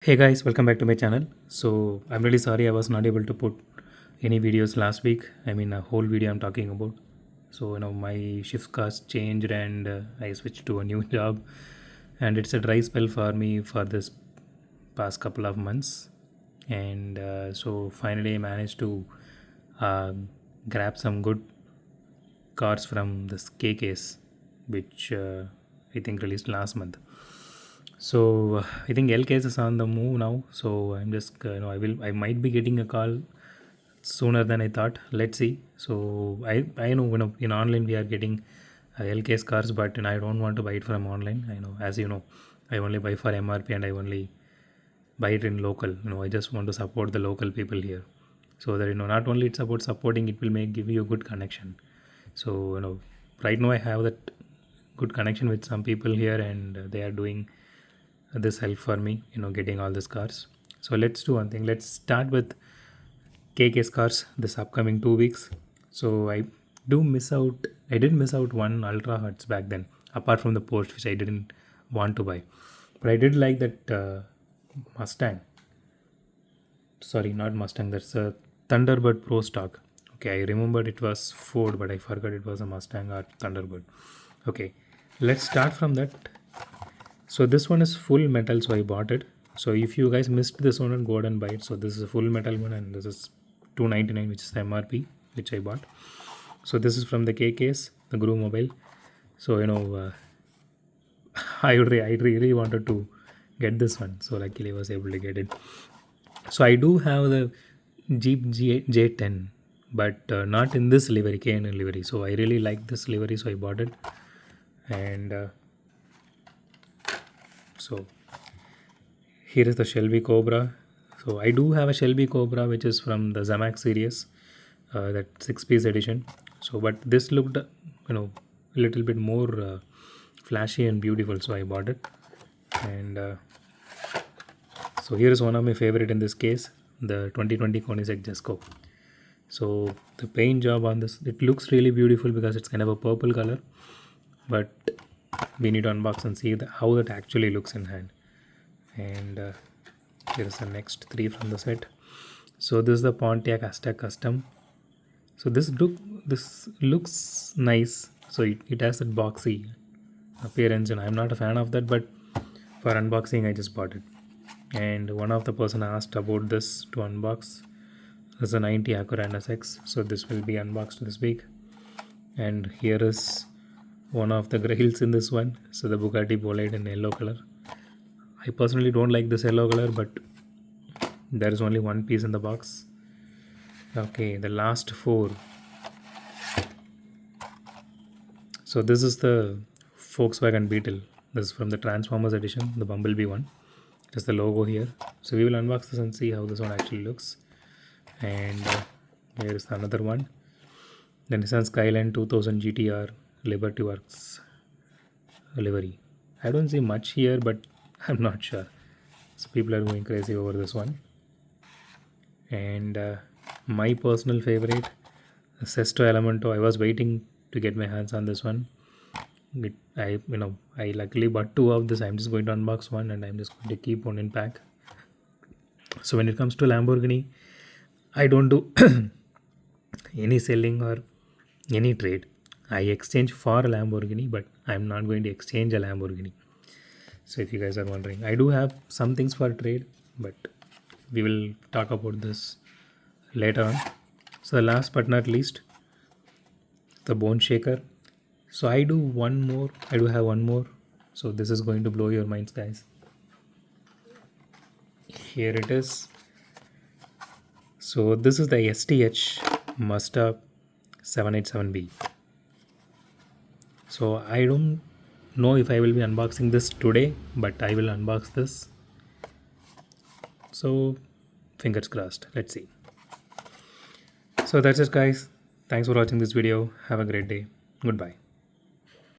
Hey guys, welcome back to my channel. So I'm really sorry I was not able to put any videos last week. I mean a whole video I'm talking about. So my shift cost changed and I switched to a new job, and it's a dry spell for me for this past couple of months. And so finally I managed to uh, grab some good cars from this KKs, which I think released last month. So I think LKS is on the move now. So I'm just I might be getting a call sooner than I thought. Let's see. So I know in online we are getting LKS cars, but I don't want to buy it from online. I know, as you know, I only buy for MRP and I only buy it in local. I just want to support the local people here, so that not only it's about supporting, it will make give you a good connection. So right now I have that good connection with some people here, and they are doing this help for me getting all these cars. So let's do one thing. Let's start with KK's cars this upcoming 2 weeks. So I did miss out one Ultra Hertz back then, apart from the Porsche, which I didn't want to buy, but I did like that Mustang. Sorry, not Mustang, that's a Thunderbird Pro stock. Okay, I remembered it was Ford, but I forgot it was a Mustang or Thunderbird. Okay, let's start from that. So this one is full metal, so I bought it. So if you guys missed this one, go ahead and buy it. So this is a full metal one, and this is 299, which is the MRP, which I bought. So this is from the KKs, the Guru Mobile. So I really wanted to get this one, so luckily I was able to get it. So I do have the Jeep J10, but not in this livery, KN livery. So I really like this livery, so I bought it. And so here is the Shelby Cobra. So I do have a Shelby Cobra, which is from the Zamax series, that six-piece edition. So but this looked a little bit more flashy and beautiful, so I bought it. And so here is one of my favorite in this case, the 2020 Koenigsegg Jesko. So the paint job on this, it looks really beautiful because it's kind of a purple color, but we need to unbox and see how that actually looks in hand. And here is the next three from the set. So this is the Pontiac Aztek Custom. So this looks nice. So it has that boxy appearance, and I'm not a fan of that, but for unboxing I just bought it. And one of the person asked about this to unbox. This is a 90 Acura NSX, so this will be unboxed this week. And here is one of the grills in this one. So the Bugatti Bolide in yellow color. I personally don't like this yellow color, but there is only one piece in the box. Okay, the last four. So this is the Volkswagen Beetle. This is from the Transformers edition, the Bumblebee one. Just the logo here. So we will unbox this and see how this one actually looks. And here is another one, the Nissan Skyline 2000 GTR Liberty Works livery. I don't see much here, but I'm not sure. So people are going crazy over this one. And my personal favorite, Sesto Elemento. I was waiting to get my hands on this one. I luckily bought two of this. I'm just going to unbox one, and I'm just going to keep one in pack. So when it comes to Lamborghini, I don't do any selling or any trade. I exchange for a Lamborghini, but I'm not going to exchange a Lamborghini. So if you guys are wondering, I do have some things for trade, but we will talk about this later on. So the last but not least, the Bone Shaker. So I do have one more. So this is going to blow your minds, guys. Here it is. So this is the STH Mazda 787B. So I don't know if I will be unboxing this today, but I will unbox this. So fingers crossed. Let's see. So that's it, guys. Thanks for watching this video. Have a great day. Goodbye.